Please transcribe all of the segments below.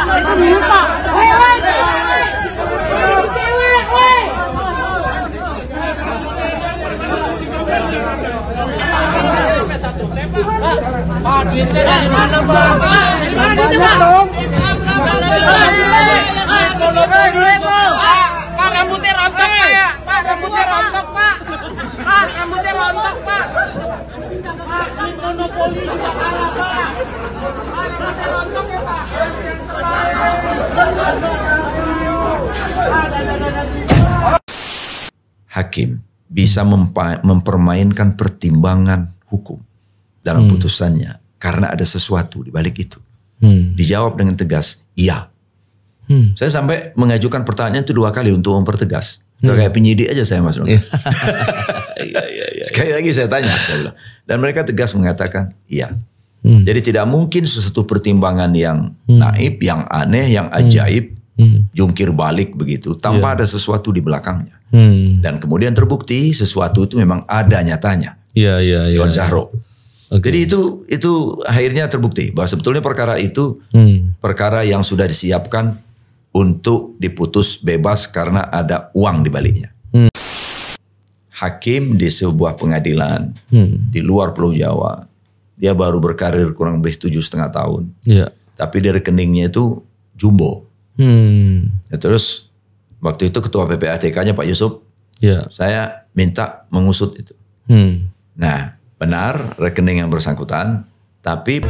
Pak, duitnya dari mana, Pak? Dari mana, Pak? Pak, rambutnya rontok, Pak. Pak, rambutnya rontok, Pak. Pak, rambutnya rontok, Pak. Pak, duit monopoli juga kalah, Pak. Pak, rambutnya rontok ya, Pak. Hakim bisa mempermainkan pertimbangan hukum dalam putusannya karena ada sesuatu di balik itu. Dijawab dengan tegas, iya. Saya sampai mengajukan pertanyaan itu 2 kali untuk mempertegas. Kayak penyidik aja saya, Mas Ron. Sekali lagi saya tanya. Saya bilang. Dan mereka tegas mengatakan, iya. Jadi tidak mungkin sesuatu pertimbangan yang naib, yang aneh, yang ajaib, jungkir balik begitu, tanpa ada sesuatu di belakangnya. Dan kemudian terbukti sesuatu itu memang ada nyatanya. Tuan Zahro. Jadi itu akhirnya terbukti bahwa sebetulnya perkara itu perkara yang sudah disiapkan untuk diputus bebas karena ada uang di baliknya. Hakim di sebuah pengadilan di luar Pulau Jawa, dia baru berkarir kurang lebih 7,5 tahun. Tapi di rekeningnya itu jumbo. Ya, terus waktu itu ketua PPATK-nya Pak Yusuf, saya minta mengusut itu. Nah, benar rekening yang bersangkutan, tapi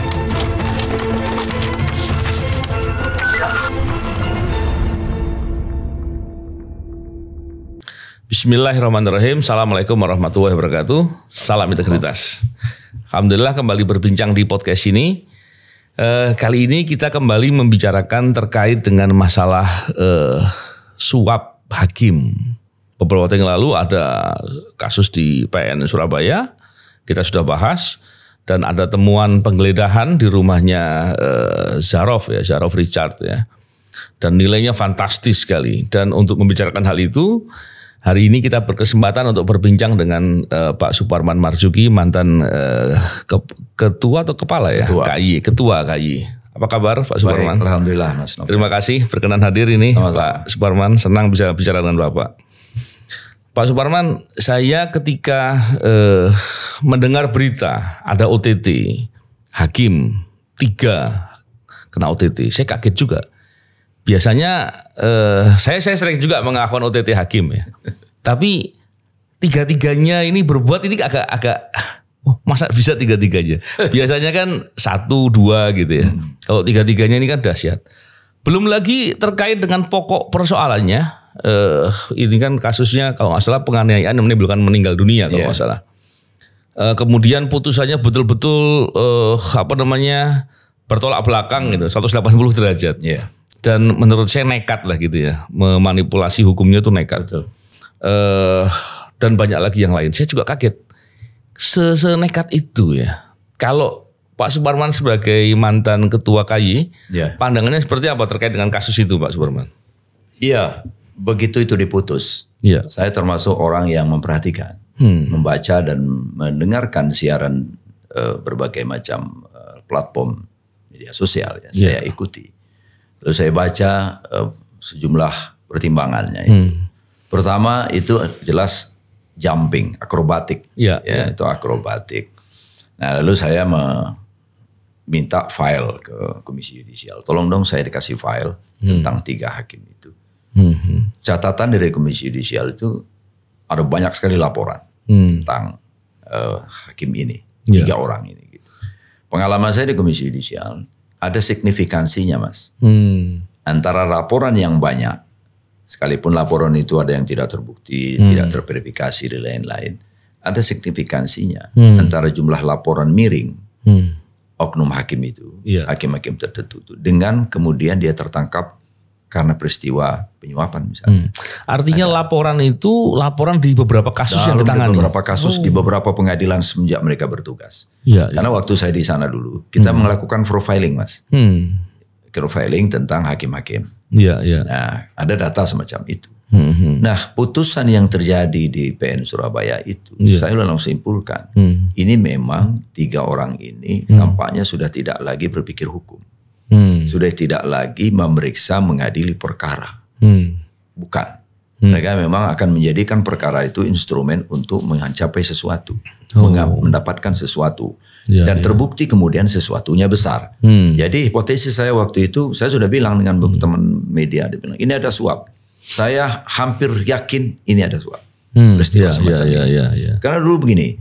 Bismillahirrahmanirrahim. Assalamualaikum warahmatullahi wabarakatuh. Salam integritas. Alhamdulillah kembali berbincang di podcast ini. Kali ini kita kembali membicarakan terkait dengan masalah suap hakim. Beberapa waktu yang lalu ada kasus di PN Surabaya, kita sudah bahas, dan ada temuan penggeledahan di rumahnya Zarov Richard ya, dan nilainya fantastis sekali. Dan untuk membicarakan hal itu, hari ini kita berkesempatan untuk berbincang dengan Pak Suparman Marzuki, mantan ketua atau kepala ya? Ketua KAI. Apa kabar Pak Suparman? Baik, alhamdulillah Mas Novel. Terima kasih berkenan hadir ini. Pak Suparman, senang bisa bicara dengan Bapak. Pak Suparman, saya ketika mendengar berita ada OTT hakim 3 kena OTT, saya kaget juga. Biasanya saya sering juga mengakukan OTT hakim ya. Tapi 3-3-nya ini berbuat ini agak masa bisa 3-3-nya. Biasanya kan 1-2 gitu ya. Kalau 3-3-nya ini kan dahsyat. Belum lagi terkait dengan pokok persoalannya. Ini kan kasusnya kalau nggak salah penganiayaan yang menimbulkan meninggal dunia kalau nggak salah. Kemudian putusannya betul-betul bertolak belakang gitu, 180 derajat. Dan menurut saya nekat lah gitu ya, memanipulasi hukumnya tuh nekat. Dan banyak lagi yang lain. Saya juga kaget, senekat itu ya. Kalau Pak Suparman sebagai mantan ketua KAI, pandangannya seperti apa terkait dengan kasus itu, Pak Suparman? Iya, begitu itu diputus, saya termasuk orang yang memperhatikan, membaca dan mendengarkan siaran berbagai macam platform media sosial ya, saya ikuti. Lalu saya baca sejumlah pertimbangannya itu. Pertama itu jelas jumping, akrobatik. Itu akrobatik. Nah lalu saya meminta file ke Komisi Yudisial. Tolong dong saya dikasih file tentang 3 hakim itu. Catatan dari Komisi Yudisial itu ada banyak sekali laporan tentang hakim ini. 3 orang ini. Gitu. Pengalaman saya di Komisi Yudisial, ada signifikansinya Mas. Antara laporan yang banyak, sekalipun laporan itu ada yang tidak terbukti, tidak terverifikasi dan lain-lain, ada signifikansinya antara jumlah laporan miring oknum hakim itu, hakim-hakim tertentu itu, dengan kemudian dia tertangkap karena peristiwa penyuapan misalnya. Artinya laporan itu laporan di beberapa kasus yang ditangani. Di beberapa kasus, di beberapa pengadilan semenjak mereka bertugas. Karena waktu saya di sana dulu, kita melakukan profiling Mas. Profiling tentang hakim-hakim. Nah, ada data semacam itu. Nah, putusan yang terjadi di PN Surabaya itu, saya langsung simpulkan, ini memang 3 orang ini nampaknya sudah tidak lagi berpikir hukum. Sudah tidak lagi memeriksa mengadili perkara. Bukan. Mereka memang akan menjadikan perkara itu instrumen untuk mencapai sesuatu. Mendapatkan sesuatu. Dan terbukti kemudian sesuatunya besar. Jadi hipotesis saya waktu itu, saya sudah bilang dengan teman media, dia bilang, ini ada suap. Saya hampir yakin ini ada suap. Peristiwa semacam ini. Karena dulu begini,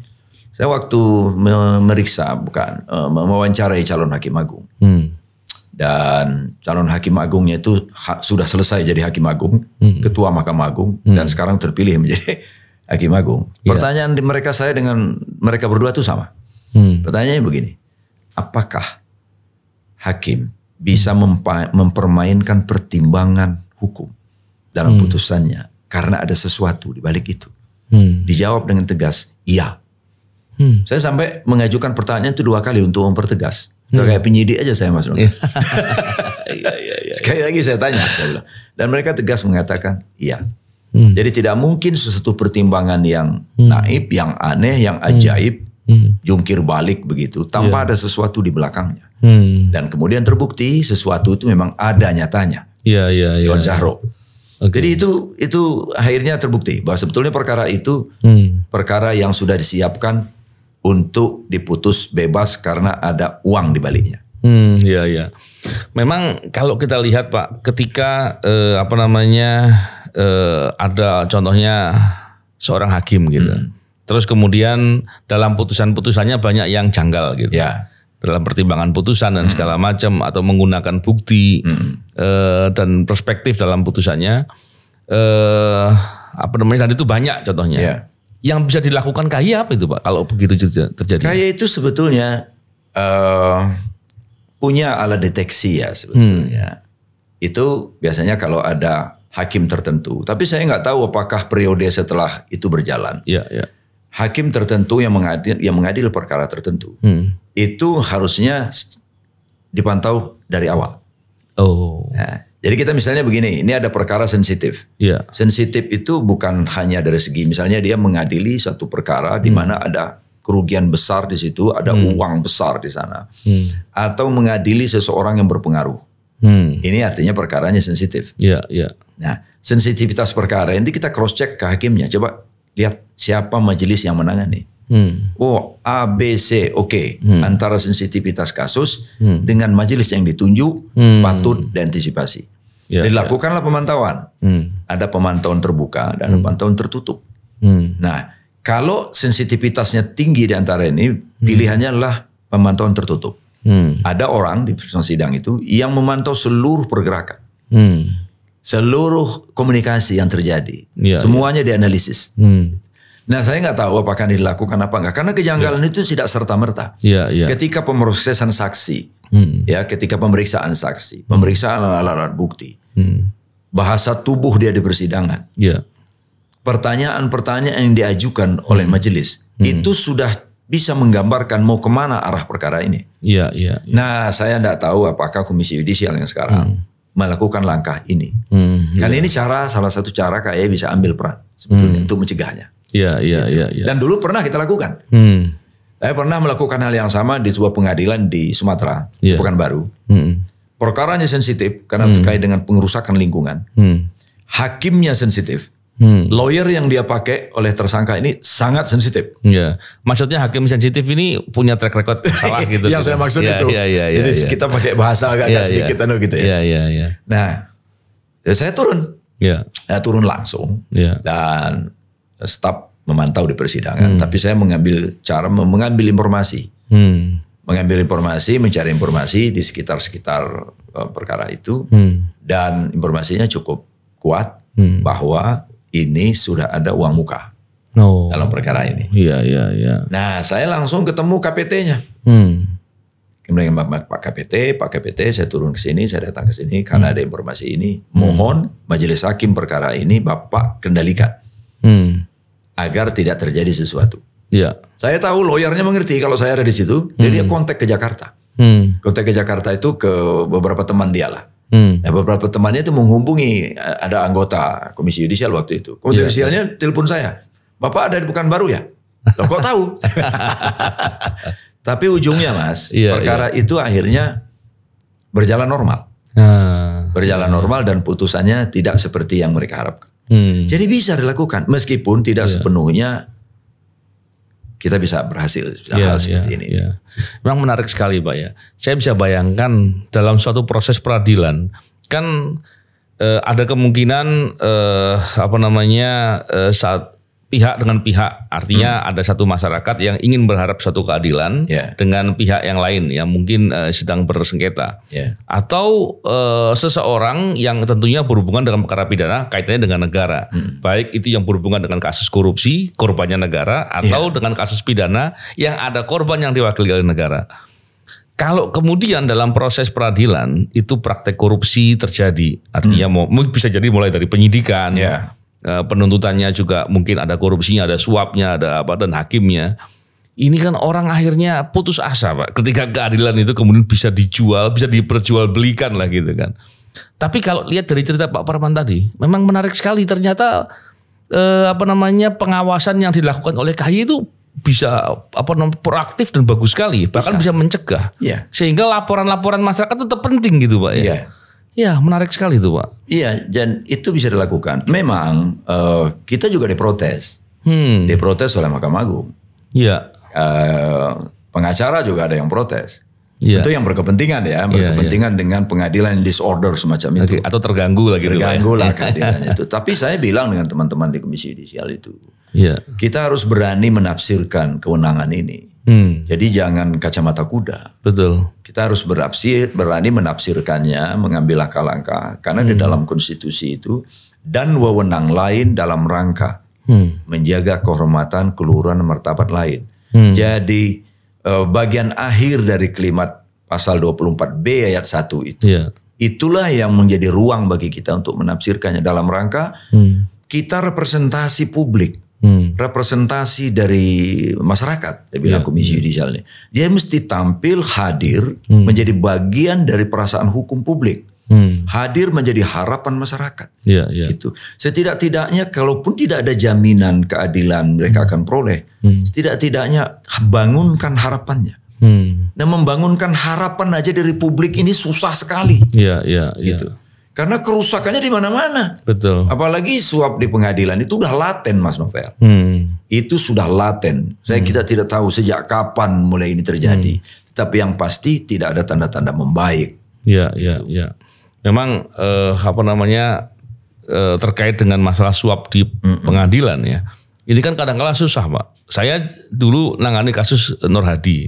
saya waktu mewawancarai calon hakim agung. Dan calon hakim agungnya itu sudah selesai jadi hakim agung, ketua Mahkamah Agung, dan sekarang terpilih menjadi hakim agung. Pertanyaan mereka saya dengan mereka berdua itu sama. Pertanyaannya begini, apakah hakim bisa mempermainkan pertimbangan hukum dalam putusannya karena ada sesuatu di balik itu? Dijawab dengan tegas, iya. Saya sampai mengajukan pertanyaan itu 2 kali untuk mempertegas. Kayak penyidik aja saya Mas. Sekali lagi saya tanya. Dan mereka tegas mengatakan iya. Jadi tidak mungkin sesuatu pertimbangan yang naib, yang aneh, yang ajaib, jungkir balik begitu, tanpa ada sesuatu di belakangnya. Dan kemudian terbukti sesuatu itu memang ada nyatanya. Iwan Zahro. Jadi itu akhirnya terbukti bahwa sebetulnya perkara itu perkara yang sudah disiapkan untuk diputus bebas karena ada uang di baliknya. Memang kalau kita lihat Pak, ketika ada contohnya seorang hakim gitu. Terus kemudian dalam putusan-putusannya banyak yang janggal gitu. Dalam pertimbangan putusan dan segala macam atau menggunakan bukti dan perspektif dalam putusannya dan itu banyak contohnya. Yang bisa dilakukan KAI apa itu Pak kalau begitu terjadi? KAI itu sebetulnya punya alat deteksi ya sebetulnya. Itu biasanya kalau ada hakim tertentu. Tapi saya nggak tahu apakah periode setelah itu berjalan. Hakim tertentu yang mengadil perkara tertentu. Itu harusnya dipantau dari awal. Jadi kita misalnya begini, ini ada perkara sensitif. Sensitif itu bukan hanya dari segi misalnya dia mengadili suatu perkara di mana ada kerugian besar di situ, ada uang besar di sana. Atau mengadili seseorang yang berpengaruh. Ini artinya perkaranya sensitif. Nah, sensitivitas perkara ini kita cross check ke hakimnya. Coba lihat siapa majelis yang menangani. A, B, C, oke. Antara sensitivitas kasus dengan majelis yang ditunjuk patut diantisipasi. Dilakukanlah pemantauan. Ada pemantauan terbuka dan pemantauan tertutup. Nah, kalau sensitivitasnya tinggi di antara ini, pilihannya adalah pemantauan tertutup. Ada orang di sidang itu yang memantau seluruh pergerakan. Seluruh komunikasi yang terjadi. Semuanya dianalisis. Nah, saya nggak tahu apakah ini dilakukan apa enggak. Karena kejanggalan itu tidak serta-merta. Ketika pemrosesan saksi, ketika pemeriksaan saksi, pemeriksaan alat-alat bukti, bahasa tubuh dia di persidangan, pertanyaan-pertanyaan yang diajukan oleh majelis, itu sudah bisa menggambarkan mau kemana arah perkara ini. Nah, saya nggak tahu apakah Komisi Yudisial yang sekarang melakukan langkah ini. Karena ini salah satu cara KAI bisa ambil peran sebetulnya untuk mencegahnya. Dan dulu pernah kita lakukan. Saya pernah melakukan hal yang sama di sebuah pengadilan di Sumatera, di Pekanbaru. Perkaranya sensitif karena terkait dengan pengerusakan lingkungan. Hakimnya sensitif. Lawyer yang dia pakai oleh tersangka ini sangat sensitif. Maksudnya hakim sensitif ini punya track record salah gitu. Yang saya maksud itu. Jadi kita pakai bahasa agak sedikit gitu ya. Nah, saya turun. Saya turun langsung dan staf memantau di persidangan. Tapi saya mengambil informasi. Mengambil informasi, mencari informasi di sekitar perkara itu. Dan informasinya cukup kuat bahwa ini sudah ada uang muka dalam perkara ini. Nah, saya langsung ketemu KPT-nya. Kemudian Pak KPT, saya turun ke sini, saya datang ke sini karena ada informasi ini. Mohon majelis hakim perkara ini Bapak kendalikan agar tidak terjadi sesuatu. Saya tahu lawyernya mengerti kalau saya ada di situ, jadi dia kontak ke Jakarta. Kontak ke Jakarta itu ke beberapa teman dia lah. Nah, beberapa temannya itu menghubungi ada anggota Komisi Yudisial waktu itu. Komisi Yudisialnya telepon saya, Bapak ada di Pekanbaru ya? Loh, kok tahu? Tapi ujungnya Mas, perkara itu akhirnya berjalan normal. Berjalan normal dan putusannya tidak seperti yang mereka harapkan. Jadi bisa dilakukan meskipun tidak sepenuhnya kita bisa berhasil hal seperti ini. Memang menarik sekali Pak ya. Saya bisa bayangkan dalam suatu proses peradilan kan ada kemungkinan saat pihak dengan pihak, artinya ada satu masyarakat yang ingin berharap suatu keadilan dengan pihak yang lain yang mungkin sedang bersengketa, atau seseorang yang tentunya berhubungan dengan perkara pidana kaitannya dengan negara, baik itu yang berhubungan dengan kasus korupsi korbannya negara atau dengan kasus pidana yang ada korban yang diwakili oleh negara. Kalau kemudian dalam proses peradilan itu praktek korupsi terjadi, artinya bisa jadi mulai dari penyidikan. Penuntutannya juga mungkin ada korupsinya, ada suapnya, ada apa, dan hakimnya. Ini kan orang akhirnya putus asa Pak. Ketika keadilan itu kemudian bisa dijual, bisa diperjualbelikan lah gitu kan. Tapi kalau lihat dari cerita Pak Parman tadi, memang menarik sekali. Ternyata pengawasan yang dilakukan oleh KAI itu bisa proaktif dan bagus sekali. Bahkan bisa mencegah. Sehingga laporan-laporan masyarakat itu penting gitu Pak ya. Ya, menarik sekali itu Pak. Iya, dan itu bisa dilakukan. Memang kita juga diprotes. Diprotes oleh Mahkamah Agung. Iya. Pengacara juga ada yang protes. Itu yang berkepentingan berkepentingan dengan pengadilan disorder semacam itu. Atau terganggu lagi. Terganggu lah keadilannya itu. Tapi saya bilang dengan teman-teman di Komisi Yudisial itu. Kita harus berani menafsirkan kewenangan ini. Jadi jangan kacamata kuda. Betul. Kita harus berani menafsirkannya, mengambil langkah-langkah. Karena di dalam konstitusi itu dan wewenang lain dalam rangka menjaga kehormatan, keluhuran, martabat lain. Jadi bagian akhir dari kalimat pasal 24B ayat 1 itu. Itulah yang menjadi ruang bagi kita untuk menafsirkannya dalam rangka kita representasi publik. Representasi dari masyarakat, dia bilang Komisi Yudisial ini. Dia mesti tampil hadir menjadi bagian dari perasaan hukum publik. Hadir menjadi harapan masyarakat. Gitu. Setidak-tidaknya kalaupun tidak ada jaminan keadilan mereka akan peroleh, setidak-tidaknya bangunkan harapannya. Nah, membangunkan harapan aja dari publik ini susah sekali. Gitu. Karena kerusakannya di mana-mana. Betul. Apalagi suap di pengadilan itu udah laten Mas Novel. Itu sudah laten. Kita tidak tahu sejak kapan mulai ini terjadi. Tetapi yang pasti tidak ada tanda-tanda membaik. Memang terkait dengan masalah suap di pengadilan ya. Ini kan kadang-kala susah Pak. Saya dulu nangani kasus Nur Hadi.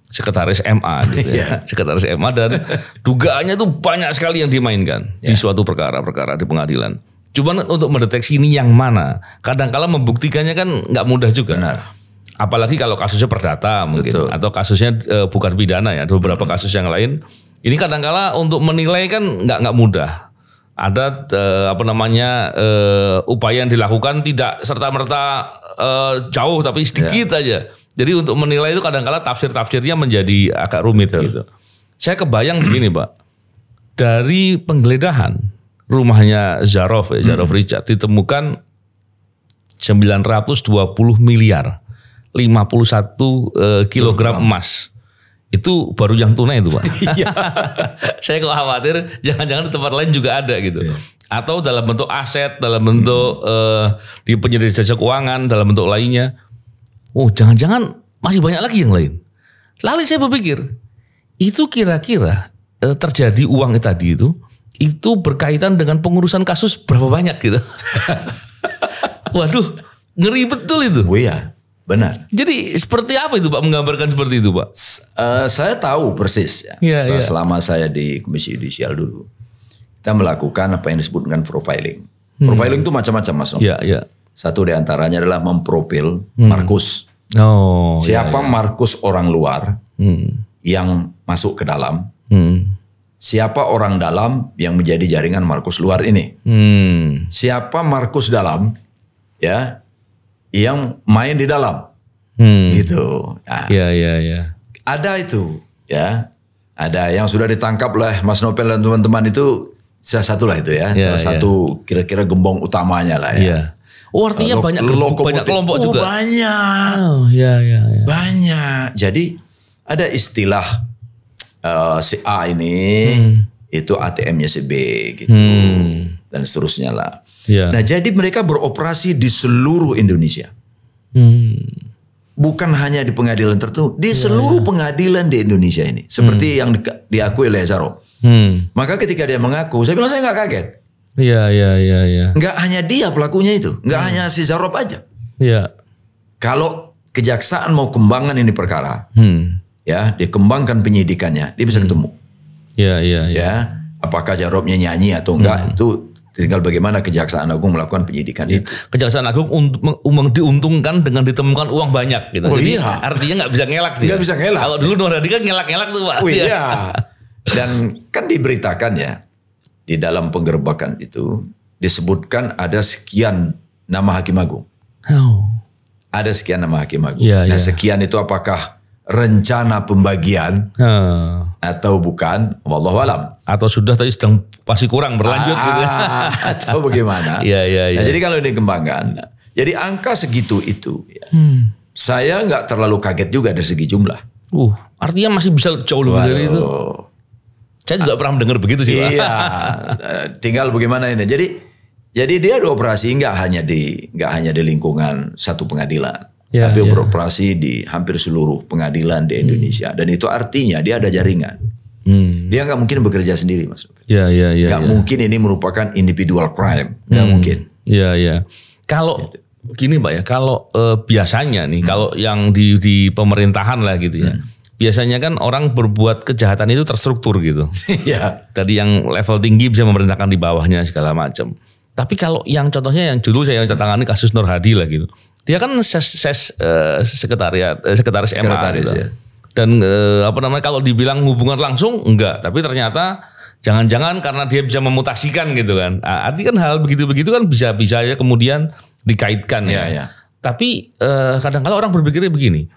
Sekretaris MA gitu ya. Sekretaris MA dan dugaannya itu banyak sekali yang dimainkan di suatu perkara-perkara di pengadilan. Cuman untuk mendeteksi ini yang mana, kadang-kala membuktikannya kan nggak mudah juga. Benar. Apalagi kalau kasusnya perdata mungkin atau kasusnya bukan pidana ya, ada beberapa kasus yang lain. Ini kadang-kala untuk menilai kan nggak mudah. Ada upaya yang dilakukan tidak serta-merta jauh tapi sedikit aja. Jadi untuk menilai itu kadang-kala tafsir-tafsirnya menjadi agak rumit gitu. Saya kebayang begini Pak. Dari penggeledahan rumahnya Zarof Richard ditemukan 920 miliar 51 kilogram emas. Itu baru yang tunai itu Pak. Saya kok khawatir jangan-jangan di tempat lain juga ada gitu. Atau dalam bentuk aset, dalam bentuk di penyedia jasa keuangan, dalam bentuk lainnya. Oh, jangan-jangan masih banyak lagi yang lain. Lalu saya berpikir, itu kira-kira terjadi uang tadi itu berkaitan dengan pengurusan kasus berapa banyak gitu. Waduh, ngeri betul itu. Oh iya, benar. Jadi seperti apa itu Pak, menggambarkan seperti itu Pak? Saya tahu persis ya. Selama saya di Komisi Yudisial dulu, kita melakukan apa yang disebut dengan profiling. Profiling itu macam-macam Mas. Satu di antaranya adalah memprofil Markus. Siapa Markus orang luar yang masuk ke dalam? Siapa orang dalam yang menjadi jaringan Markus luar ini? Siapa Markus dalam ya yang main di dalam? Gitu. Nah, ada itu ya. Ada yang sudah ditangkap oleh Mas Novel dan teman-teman itu salah satu lah itu ya. Salah satu kira-kira gembong utamanya lah ya. Oh, artinya banyak kelompok juga. Banyak. Banyak. Jadi ada istilah si A ini itu ATM-nya si B gitu dan seterusnya lah. Yeah. Nah jadi mereka beroperasi di seluruh Indonesia. Bukan hanya di pengadilan tertentu, di seluruh pengadilan di Indonesia ini. Seperti yang diakui oleh Zarob. Maka ketika dia mengaku, saya bilang saya nggak kaget. Iya. Nggak hanya dia pelakunya itu, nggak hanya si Zarob aja. Iya. Kalau kejaksaan mau kembangkan ini perkara, ya dikembangkan penyidikannya, dia bisa ketemu. Iya. Ya, apakah Zarobnya nyanyi atau enggak itu tinggal bagaimana Kejaksaan Agung melakukan penyidikan itu. Kejaksaan Agung diuntungkan dengan ditemukan uang banyak gitu. Oh, jadi iya. artinya nggak bisa ngelak dia. Nggak bisa ngelak. Kalau dulu Nur Hadi kan ngelak-ngelak tuh Pak. Oh iya. Dan kan diberitakan ya di dalam penggerbakan itu disebutkan ada sekian nama Hakim Agung. Oh. Ada sekian nama Hakim Agung. Iya, Nah iya. sekian itu apakah rencana pembagian atau bukan? Wallahu alam. Atau sudah tapi sedang masih kurang berlanjut gitu. Atau bagaimana? Iya. Nah, jadi kalau dikembangkan, jadi angka segitu itu, ya, saya nggak terlalu kaget juga dari segi jumlah. Artinya masih bisa jauh lebih dari itu. Saya juga pernah mendengar begitu sih Pak. Iya, tinggal bagaimana ini. Jadi dia beroperasi nggak hanya di lingkungan satu pengadilan, tapi beroperasi di hampir seluruh pengadilan di Indonesia. Dan itu artinya dia ada jaringan. Dia nggak mungkin bekerja sendiri, Mas. Iya. Nggak mungkin ini merupakan individual crime, nggak mungkin. Iya. Kalau gini Pak ya, kalau biasanya nih, kalau yang di pemerintahan lah gitu ya, biasanya kan orang berbuat kejahatan itu terstruktur gitu. Iya. Tadi yang level tinggi bisa memerintahkan di bawahnya segala macam. Tapi kalau yang contohnya yang dulu saya tangani kasus Nur Hadi lah gitu, dia kan sekretaris MA gitu. Ya. Dan kalau dibilang hubungan langsung enggak, tapi ternyata jangan-jangan karena dia bisa memutasikan gitu kan. Artinya kan hal begitu-begitu kan bisa ya kemudian dikaitkan ya. Ya. Tapi kadang-kadang orang berpikirnya begini,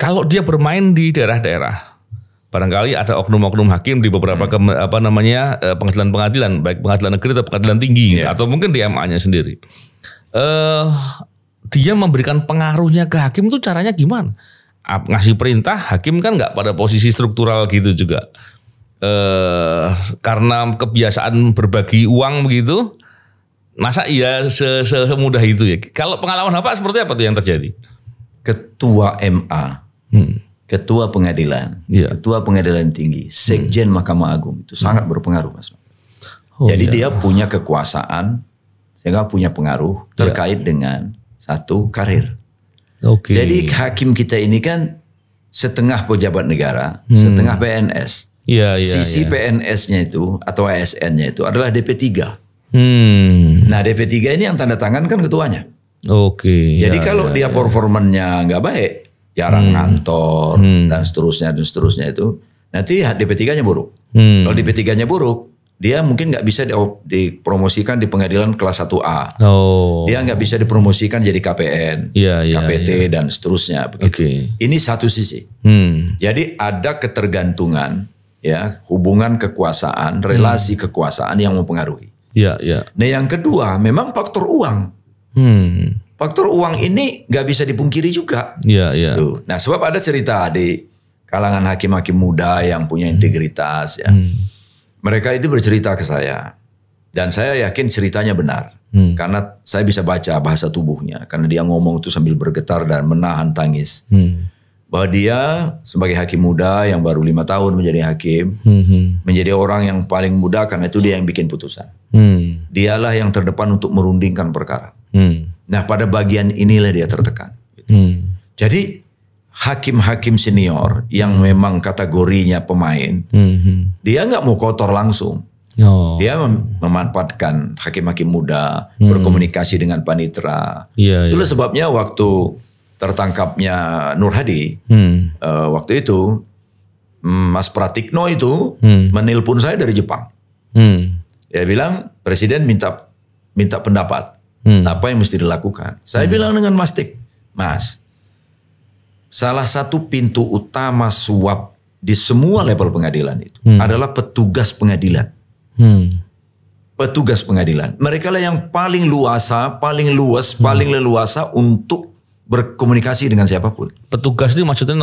kalau dia bermain di daerah-daerah, barangkali ada oknum-oknum hakim di beberapa pengadilan-pengadilan, baik pengadilan negeri atau pengadilan tinggi, atau mungkin di MA-nya sendiri. Dia memberikan pengaruhnya ke hakim itu caranya gimana? Ngasih perintah, hakim kan nggak pada posisi struktural gitu juga. Karena kebiasaan berbagi uang begitu, masa iya semudah itu ya? Kalau pengalaman Bapak seperti apa tuh yang terjadi? Ketua MA, ketua pengadilan, ketua pengadilan tinggi, sekjen Mahkamah Agung itu sangat berpengaruh, Mas. Jadi dia punya kekuasaan, sehingga punya pengaruh terkait dengan satu karir. Jadi hakim kita ini kan setengah pejabat negara, setengah PNS. Sisi PNS-nya itu atau ASN-nya itu adalah DP3. Nah DP3 ini yang tanda tangan kan ketuanya. Jadi kalau dia performanya nggak baik, jarang ngantor dan seterusnya itu, nanti DP3-nya buruk. Kalau DP3-nya buruk, dia mungkin nggak bisa dipromosikan di pengadilan kelas 1A. Dia nggak bisa dipromosikan jadi KPN, KPT dan seterusnya. Ini satu sisi. Jadi ada ketergantungan, ya, hubungan kekuasaan, relasi kekuasaan yang mempengaruhi. Nah yang kedua, memang faktor uang. Faktor uang ini nggak bisa dipungkiri juga. Tuh. Nah sebab ada cerita di kalangan hakim-hakim muda yang punya integritas, ya. Mereka itu bercerita ke saya. Dan saya yakin ceritanya benar. Karena saya bisa baca bahasa tubuhnya. Karena dia ngomong itu sambil bergetar dan menahan tangis. Bahwa dia sebagai hakim muda yang baru 5 tahun menjadi hakim. Menjadi orang yang paling muda karena itu dia yang bikin putusan. Dialah yang terdepan untuk merundingkan perkara. Nah pada bagian inilah dia tertekan. Jadi hakim-hakim senior yang memang kategorinya pemain, dia nggak mau kotor langsung. Dia memanfaatkan hakim-hakim muda, berkomunikasi dengan panitera. Itulah sebabnya waktu tertangkapnya Nur Hadi, waktu itu Mas Pratikno itu menelpon saya dari Jepang. Dia bilang presiden minta pendapat, apa yang mesti dilakukan. Saya bilang dengan Mas Tik, Mas, salah satu pintu utama suap di semua level pengadilan itu adalah petugas pengadilan. Petugas pengadilan. Mereka lah yang paling luas, paling leluasa untuk berkomunikasi dengan siapapun. Petugas ini maksudnya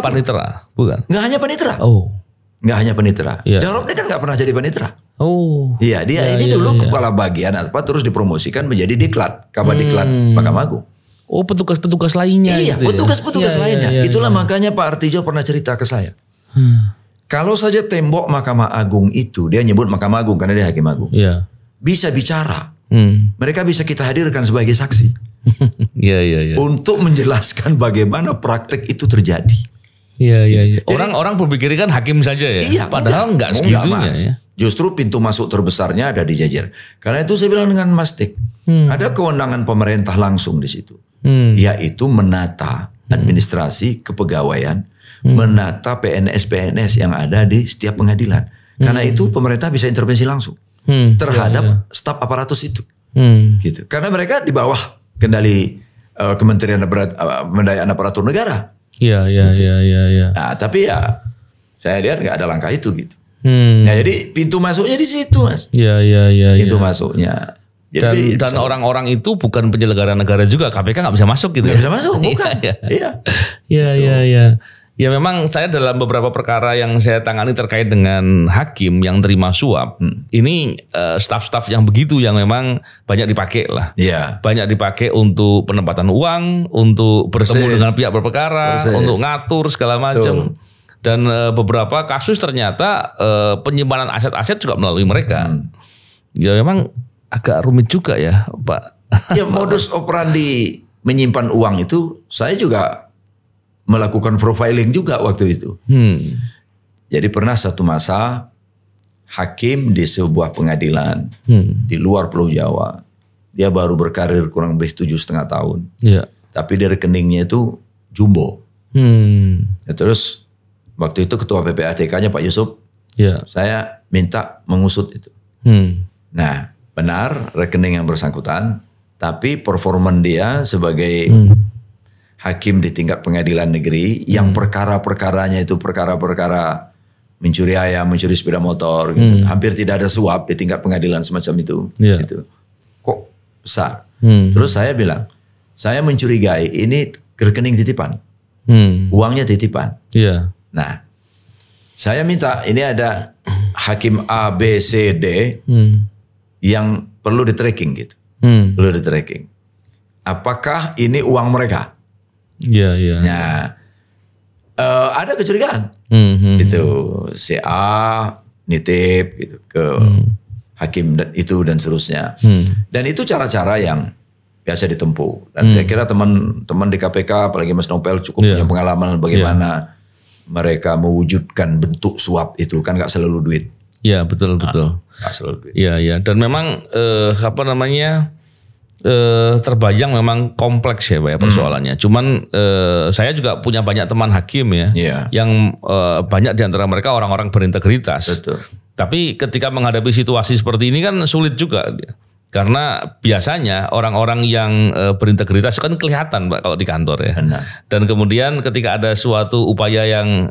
panitera, bukan? Nggak hanya panitera. Oh. Nggak hanya panitera. Iya. Jarod ini kan nggak pernah jadi panitera. Oh. Iya, dia ini dulu kepala bagian terus dipromosikan menjadi diklat, Kabadiklat Mahkamah Agung. Oh, petugas-petugas lainnya. Iya, gitu petugas-petugas lainnya. Itulah makanya Pak Artijo pernah cerita ke saya. Kalau saja tembok Mahkamah Agung itu, dia nyebut Mahkamah Agung karena dia hakim agung. Iya. Bisa bicara. Mereka bisa kita hadirkan sebagai saksi. Iya. Untuk menjelaskan bagaimana praktek itu terjadi. Iya. Orang berpikir kan hakim saja ya. Iya, padahal enggak segitunya ya. Justru pintu masuk terbesarnya ada di Jajar. Karena itu saya bilang dengan Mas Tik, ada kewenangan pemerintah langsung di situ. Yaitu menata administrasi kepegawaian, menata PNS-PNS yang ada di setiap pengadilan. Karena itu pemerintah bisa intervensi langsung terhadap staf aparatus itu. Gitu. Karena mereka di bawah kendali Kementerian Pemberdayaan Aparatur Negara. Iya. Nah, tapi ya saya lihat nggak ada langkah itu gitu. Nah, jadi pintu masuknya di situ, Mas. Iya. Itu masuknya. Jadi, dan orang-orang itu bukan penyelenggara negara juga, KPK nggak bisa masuk gitu. Nggak bisa masuk, bukan. Iya. Ya memang saya dalam beberapa perkara yang saya tangani terkait dengan hakim yang terima suap, ini staf-staf yang begitu yang memang banyak dipakai lah. Iya. Banyak dipakai untuk penempatan uang, untuk bertemu dengan pihak berperkara, untuk ngatur segala macam. Dan beberapa kasus ternyata penyimpanan aset-aset juga melalui mereka. Ya memang agak rumit juga ya, Pak. Ya modus operandi menyimpan uang itu saya juga melakukan profiling juga waktu itu. Jadi pernah satu masa hakim di sebuah pengadilan di luar Pulau Jawa. Dia baru berkarir kurang lebih 7,5 tahun. Iya. Tapi di rekeningnya itu jumbo. Ya, terus waktu itu ketua PPATK-nya Pak Yusuf, saya minta mengusut itu. Nah, benar rekening yang bersangkutan, tapi performan dia sebagai hakim di tingkat pengadilan negeri yang perkara-perkaranya itu perkara-perkara mencuri ayam, mencuri sepeda motor, gitu. Hampir tidak ada suap di tingkat pengadilan semacam itu. Gitu. Kok besar? Terus saya bilang, saya mencurigai ini rekening titipan, uangnya titipan. Nah, saya minta ini ada hakim A, B, C, D yang perlu di tracking gitu, perlu di tracking. Apakah ini uang mereka? Iya. Nah, ada kecurigaan, gitu. Si A nitip gitu ke hakim itu dan seterusnya. Dan itu cara-cara yang biasa ditempuh. Dan saya kira teman-teman di KPK, apalagi Mas Nopel cukup punya pengalaman bagaimana mereka mewujudkan bentuk suap itu, kan nggak selalu duit. Iya, betul. Nggak selalu duit. Iya. Dan memang terbayang memang kompleks ya Pak ya persoalannya. Cuman saya juga punya banyak teman hakim ya, yang banyak di antara mereka orang-orang berintegritas. Betul. Tapi ketika menghadapi situasi seperti ini kan sulit juga. Karena biasanya orang-orang yang berintegritas kan kelihatan Pak kalau di kantor ya. Benar. Dan kemudian ketika ada suatu upaya yang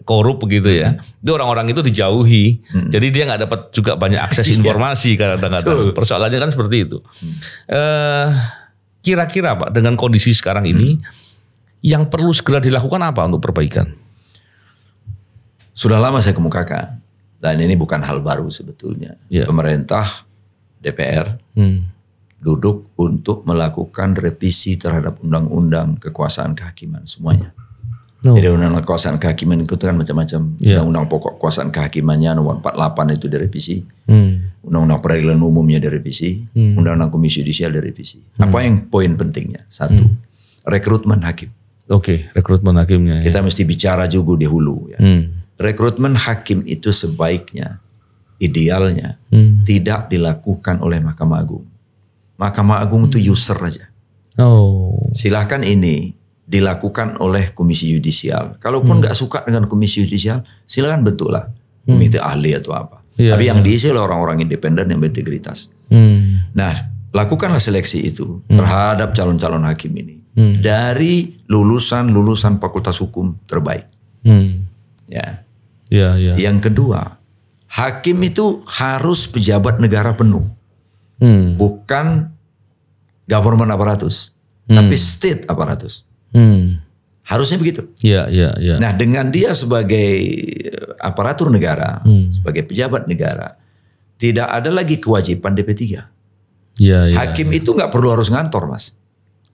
korup begitu ya, itu orang-orang itu dijauhi. Jadi dia nggak dapat juga banyak akses informasi kadang-kadang. Persoalannya kan seperti itu. Kira-kira Pak dengan kondisi sekarang ini yang perlu segera dilakukan apa untuk perbaikan? Sudah lama saya kemukakan dan ini bukan hal baru sebetulnya. Pemerintah DPR duduk untuk melakukan revisi terhadap undang-undang kekuasaan kehakiman semuanya. Jadi undang-undang kekuasaan kehakiman itu kan macam-macam. Undang-undang pokok kekuasaan kehakimannya nomor 48 itu direvisi. Undang-undang peradilan umumnya direvisi. Undang-undang komisi yudisial direvisi. Apa yang poin pentingnya? Satu, rekrutmen hakim. Oke, rekrutmen hakimnya. Kita mesti bicara juga di hulu. Ya. Rekrutmen hakim itu sebaiknya idealnya tidak dilakukan oleh Mahkamah Agung. Mahkamah Agung itu user aja. Silahkan ini dilakukan oleh Komisi Yudisial. Kalaupun nggak suka dengan Komisi Yudisial, silakan bentuklah komite ahli atau apa. Tapi yang diisi oleh orang-orang independen yang berintegritas. Nah, lakukanlah seleksi itu terhadap calon-calon hakim ini dari lulusan fakultas hukum terbaik. Yang kedua, hakim itu harus pejabat negara penuh, bukan government aparatus. tapi state aparatus. Harusnya begitu. Iya. Nah, dengan dia sebagai aparatur negara, sebagai pejabat negara, tidak ada lagi kewajiban DP3. Iya. Hakim itu nggak perlu harus ngantor, Mas.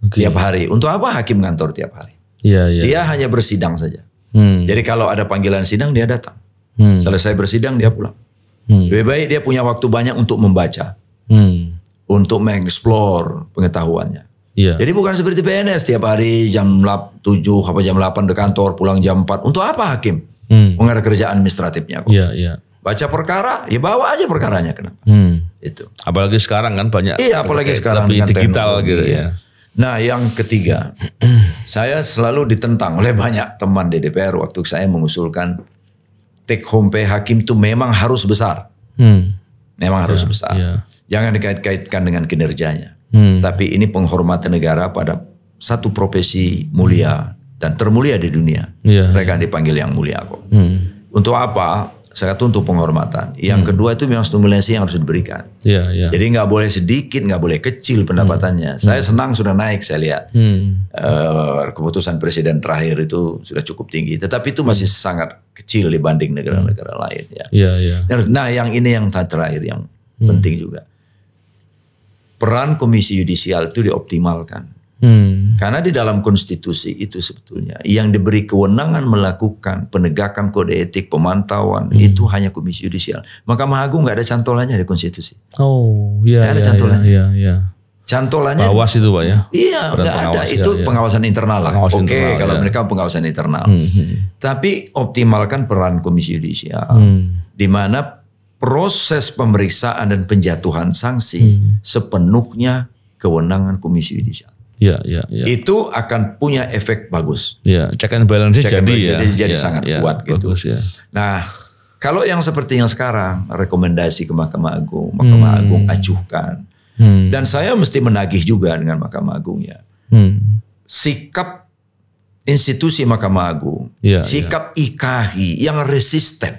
Tiap hari. Untuk apa hakim ngantor tiap hari? Iya. Dia hanya bersidang saja. Jadi kalau ada panggilan sidang dia datang. Selesai bersidang dia pulang. Lebih baik dia punya waktu banyak untuk membaca, untuk mengeksplor pengetahuannya. Iya. Jadi bukan seperti PNS tiap hari jam 7 apa jam 8 di kantor, pulang jam 4. Untuk apa hakim? Ada kerjaan administratifnya kok. Iya. Baca perkara, ya bawa aja perkaranya, kenapa? Itu. Apalagi sekarang kan banyak. Iya, apalagi sekarang lebih dengan digital teknologi. gitu ya. Nah, yang ketiga, saya selalu ditentang oleh banyak teman di DPR waktu saya mengusulkan take home pay hakim itu memang harus besar. Memang harus besar. Iya. Jangan dikait-kaitkan dengan kinerjanya. Tapi ini penghormatan negara pada satu profesi mulia dan termulia di dunia. Iya. Mereka dipanggil yang mulia kok. Untuk apa? Satu untuk penghormatan. Yang kedua itu memang stimulasi yang harus diberikan. Iya. Jadi nggak boleh sedikit, nggak boleh kecil pendapatannya. Saya senang sudah naik, saya lihat. Keputusan presiden terakhir itu sudah cukup tinggi. Tetapi itu masih sangat kecil dibanding negara-negara lain. Ya. Iya. Nah, yang ini yang terakhir yang penting juga. Peran Komisi Yudisial itu dioptimalkan. Karena di dalam konstitusi itu sebetulnya yang diberi kewenangan melakukan penegakan kode etik, pemantauan itu hanya Komisi Yudisial. Mahkamah Agung nggak ada cantolannya di konstitusi. Oh, iya. Nggak ada cantolannya. Iya. Cantolannya Bawas itu Pak ya? Iya, nggak ada. Itu pengawasan internal lah. Oke, kalau mereka pengawasan internal. Tapi optimalkan peran Komisi Yudisial, di mana proses pemeriksaan dan penjatuhan sanksi sepenuhnya kewenangan Komisi Yudisial. Iya. Itu akan punya efek bagus. Iya, check and balance jadi sangat kuat gitu. Bagus, ya. Nah, kalau yang seperti yang sekarang, rekomendasi ke Mahkamah Agung, Mahkamah Agung acuhkan. Dan saya mesti menagih juga dengan Mahkamah Agung ya. Sikap institusi Mahkamah Agung, sikap IKAHI yang resisten.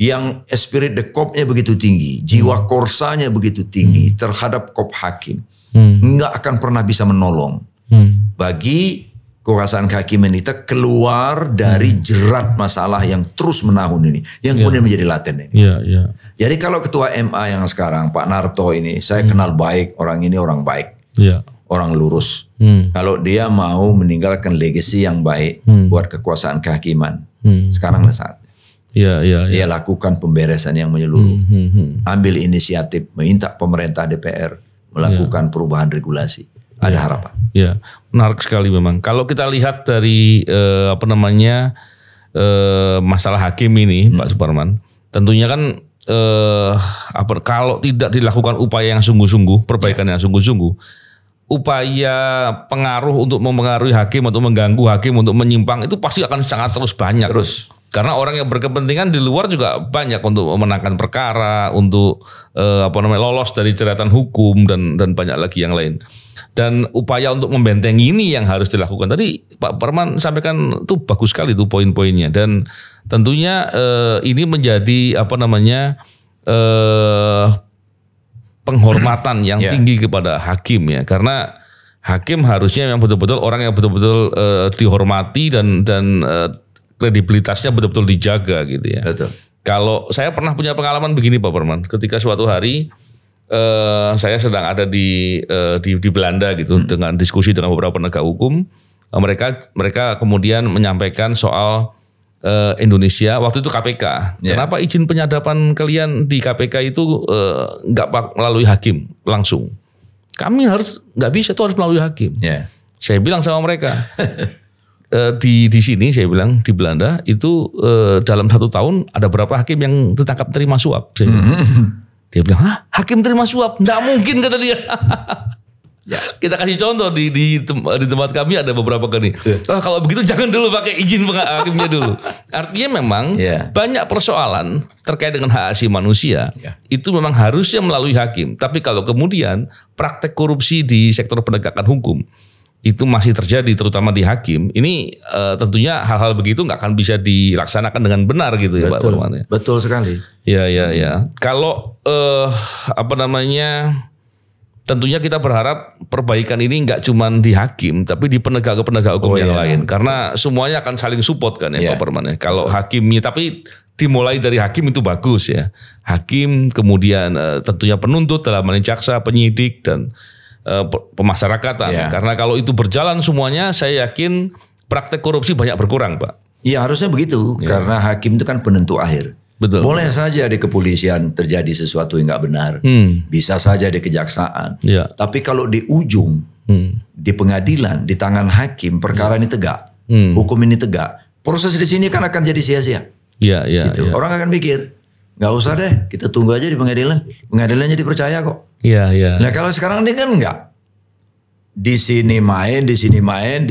Yang spirit de kopnya begitu tinggi, jiwa korsanya begitu tinggi terhadap kop hakim, nggak akan pernah bisa menolong bagi kekuasaan kehakiman kita keluar dari jerat masalah yang terus menahun ini, yang kemudian menjadi laten ini. Jadi kalau ketua MA yang sekarang Pak Narto ini, saya kenal baik, orang ini orang baik, orang lurus. Kalau dia mau meninggalkan legacy yang baik buat kekuasaan kehakiman, sekaranglah saatnya. Dia lakukan pemberesan yang menyeluruh, ambil inisiatif, minta pemerintah DPR melakukan perubahan regulasi. Ada harapan. Ya, menarik sekali memang. Kalau kita lihat dari masalah hakim ini, Pak Suparman, tentunya kan kalau tidak dilakukan upaya yang sungguh-sungguh, perbaikan yang sungguh-sungguh, upaya pengaruh untuk mempengaruhi hakim, untuk mengganggu hakim, untuk menyimpang itu pasti akan sangat terus banyak. Karena orang yang berkepentingan di luar juga banyak untuk memenangkan perkara, untuk lolos dari jeratan hukum dan banyak lagi yang lain. Dan upaya untuk membentengi ini yang harus dilakukan. Tadi Pak Parman sampaikan itu bagus sekali tuh poin-poinnya, dan tentunya ini menjadi penghormatan yang tinggi kepada hakim ya, karena hakim harusnya yang betul-betul orang yang betul-betul dihormati dan kredibilitasnya betul-betul dijaga gitu ya. Betul. Kalau saya pernah punya pengalaman begini Pak Parman, ketika suatu hari saya sedang ada di Belanda gitu dengan diskusi dengan beberapa penegak hukum, mereka kemudian menyampaikan soal Indonesia waktu itu KPK. Kenapa izin penyadapan kalian di KPK itu nggak melalui hakim langsung? Kami nggak bisa, itu harus melalui hakim. Saya bilang sama mereka. Di sini saya bilang di Belanda itu dalam 1 tahun ada berapa hakim yang tertangkap terima suap? Dia bilang, hakim terima suap? Nggak mungkin kata dia. Kita kasih contoh di tempat kami ada beberapa kali. Kalau begitu jangan dulu pakai izin hakimnya dulu. Artinya memang banyak persoalan terkait dengan hak asasi manusia itu memang harusnya melalui hakim. Tapi kalau kemudian praktek korupsi di sektor penegakan hukum itu masih terjadi terutama di hakim, ini tentunya hal-hal begitu nggak akan bisa dilaksanakan dengan benar gitu ya Pak Parman ya. Betul sekali. Ya. Kalau tentunya kita berharap perbaikan ini nggak cuma di hakim, tapi di penegak hukum yang lain. Karena semuanya akan saling support kan ya Pak Parman. Kalau hakimnya, tapi dimulai dari hakim itu bagus ya. Hakim, kemudian tentunya penuntut dalam hal ini jaksa, penyidik, dan pemasyarakatan. Karena kalau itu berjalan semuanya, saya yakin praktek korupsi banyak berkurang Pak. Iya harusnya begitu, karena hakim itu kan penentu akhir. Betul. Boleh saja di kepolisian terjadi sesuatu yang nggak benar, bisa saja di kejaksaan. Tapi kalau di ujung, di pengadilan, di tangan hakim, perkara ini tegak, hukum ini tegak, proses di sini kan akan jadi sia-sia. Gitu. Orang akan pikir, nggak usah deh, kita tunggu aja di pengadilan, pengadilannya dipercaya kok. Nah kalau sekarang ini kan enggak. Di sini main, di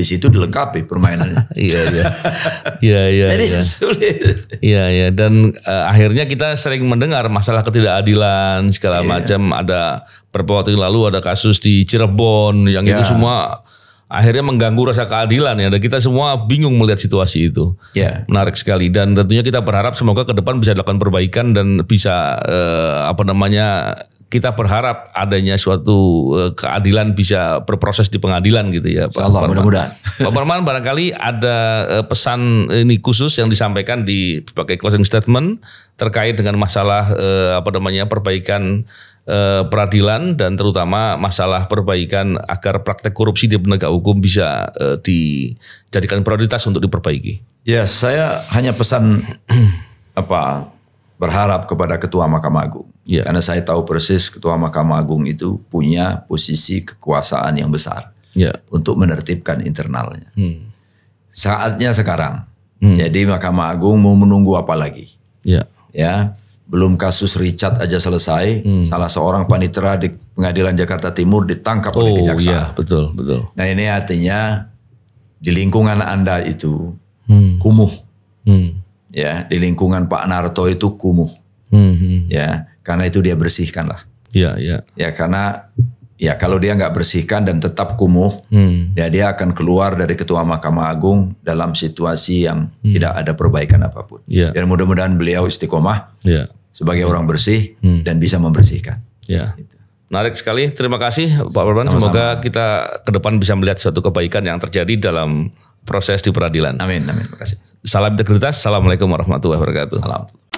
situ dilengkapi permainannya. Jadi sulit. Dan akhirnya kita sering mendengar masalah ketidakadilan segala macam. Ada beberapa waktu lalu ada kasus di Cirebon yang itu semua akhirnya mengganggu rasa keadilan ya. Dan kita semua bingung melihat situasi itu. Menarik sekali, dan tentunya kita berharap semoga ke depan bisa dilakukan perbaikan dan bisa kita berharap adanya suatu keadilan bisa berproses di pengadilan gitu ya Pak Parman. Mudah-mudahan. Pak Parman, barangkali ada pesan ini khusus yang disampaikan di sebagai closing statement terkait dengan masalah perbaikan peradilan dan terutama masalah perbaikan agar praktek korupsi di penegak hukum bisa dijadikan prioritas untuk diperbaiki. Ya, saya hanya pesan berharap kepada Ketua Mahkamah Agung. Karena saya tahu persis Ketua Mahkamah Agung itu punya posisi kekuasaan yang besar untuk menertibkan internalnya. Saatnya sekarang. Jadi Mahkamah Agung mau menunggu apa lagi? Belum kasus Richard aja selesai, salah seorang panitera di Pengadilan Jakarta Timur ditangkap oleh kejaksaan. Betul. Nah ini artinya di lingkungan Anda itu kumuh. Di lingkungan Pak Narto itu kumuh. Karena itu dia bersihkan lah. Karena kalau dia nggak bersihkan dan tetap kumuh, dia akan keluar dari Ketua Mahkamah Agung dalam situasi yang tidak ada perbaikan apapun. Dan mudah-mudahan beliau istiqomah sebagai orang bersih dan bisa membersihkan. Gitu. Menarik sekali. Terima kasih Pak Parman. Semoga kita ke depan bisa melihat suatu kebaikan yang terjadi dalam proses di peradilan. Amin. Terima kasih. Salam integritas. Assalamualaikum warahmatullahi wabarakatuh. Salam.